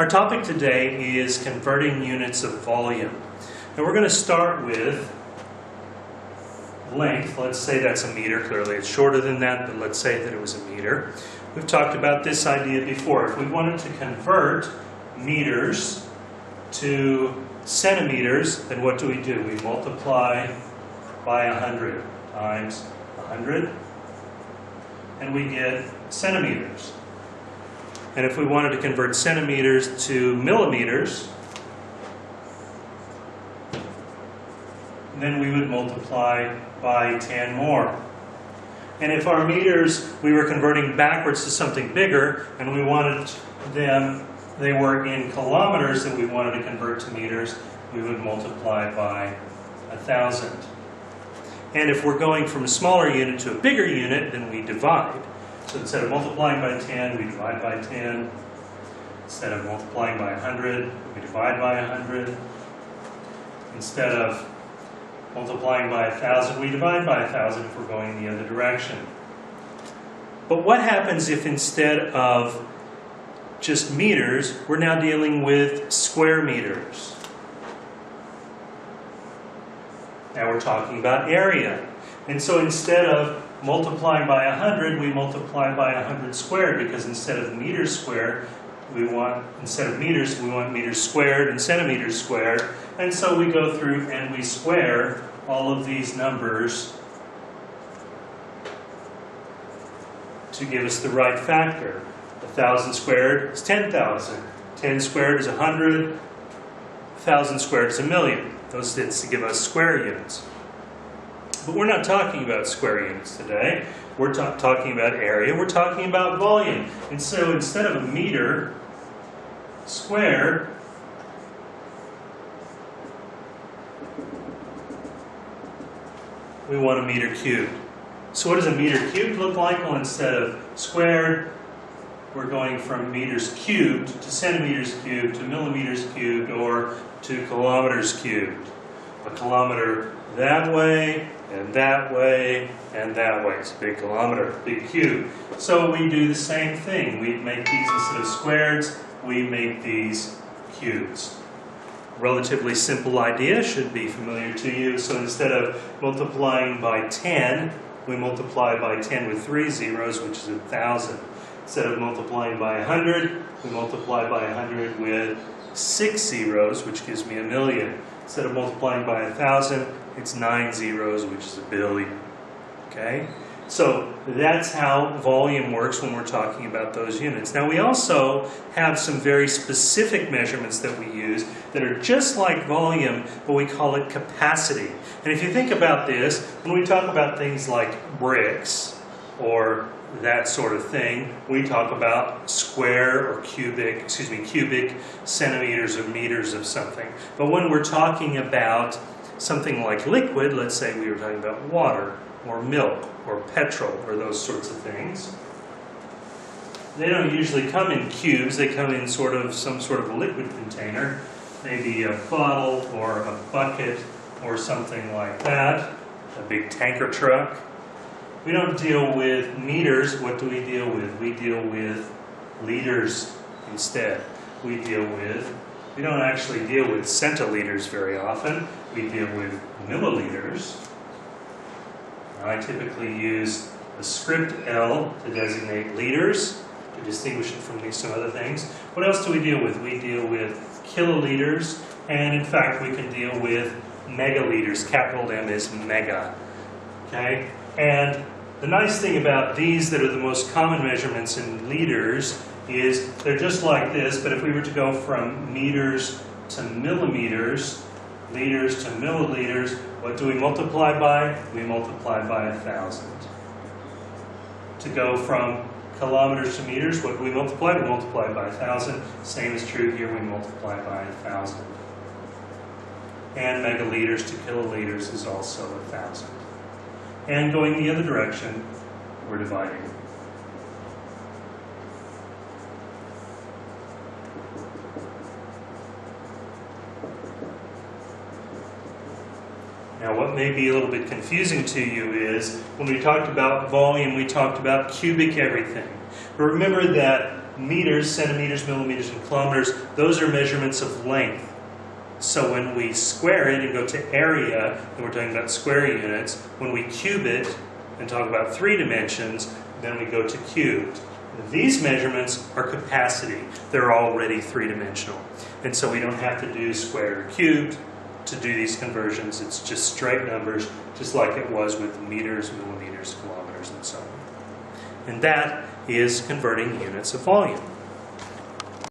Our topic today is converting units of volume. And we're going to start with length. Let's say that's a meter. Clearly it's shorter than that, but let's say that it was a meter. We've talked about this idea before. If we wanted to convert meters to centimeters, then what do? We multiply by 100 times 100, and we get centimeters. And if we wanted to convert centimeters to millimeters, then we would multiply by 10 more. And if our meters, we were converting backwards to something bigger, and we wanted them, they were in kilometers that we wanted to convert to meters, we would multiply by 1,000. And if we're going from a smaller unit to a bigger unit, then we divide. So instead of multiplying by 10, we divide by 10. Instead of multiplying by 100, we divide by 100. Instead of multiplying by 1,000, we divide by 1,000 if we're going the other direction. But what happens if instead of just meters, we're now dealing with square meters? Now we're talking about area. And so instead of multiplying by 100, we multiply by 100 squared, because instead of meters squared, instead of meters, we want meters squared and centimeters squared. And so we go through and we square all of these numbers to give us the right factor. 1,000 squared is 10,000. 10 squared is 100. 1,000 squared is a million. Those tends to give us square units. But we're not talking about square units today. We're talking about area. We're talking about volume. And so instead of a meter squared, we want a meter cubed. So what does a meter cubed look like? Well, instead of squared, we're going from meters cubed to centimeters cubed to millimeters cubed or to kilometers cubed. A kilometer that way, and that way, and that way. It's a big kilometer, big cube. So we do the same thing. We make these, instead of squareds, we make these cubes. Relatively simple idea, should be familiar to you. So instead of multiplying by 10, we multiply by 10 with 3 zeros, which is 1,000. Instead of multiplying by 100, we multiply by 100 with 6 zeros, which gives me a million. Instead of multiplying by 1,000, it's 9 zeros, which is a billion. Okay? So that's how volume works when we're talking about those units. Now we also have some very specific measurements that we use that are just like volume, but we call it capacity. And if you think about this, when we talk about things like bricks or that sort of thing, we talk about square or cubic centimeters or meters of something. But when we're talking about something like liquid, let's say we were talking about water or milk or petrol or those sorts of things, they don't usually come in cubes. They come in some sort of a liquid container, maybe a bottle or a bucket or something like that, a big tanker truck. We don't deal with meters. What do we deal with? We deal with liters instead. We don't actually deal with centiliters very often. We deal with milliliters. I typically use the script L to designate liters, to distinguish it from some other things. What else do we deal with? We deal with kiloliters, and in fact we can deal with megaliters. Capital M is mega. Okay? And the nice thing about these that are the most common measurements in liters is they're just like this, but if we were to go from meters to millimeters, liters to milliliters, what do we multiply by? We multiply by 1,000. To go from kilometers to meters, what do we multiply? We multiply by 1,000. Same is true here, we multiply by 1,000. And megaliters to kiloliters is also 1,000. And going the other direction, we're dividing. Now what may be a little bit confusing to you is, when we talked about volume, we talked about cubic everything. But remember that meters, centimeters, millimeters, and kilometers, those are measurements of length. So when we square it and go to area, and we're talking about square units, when we cube it and talk about 3 dimensions, then we go to cubed. These measurements are capacity. They're already 3-dimensional. And so we don't have to do squared or cubed to do these conversions. It's just straight numbers, just like it was with meters, millimeters, kilometers, and so on. And that is converting units of volume.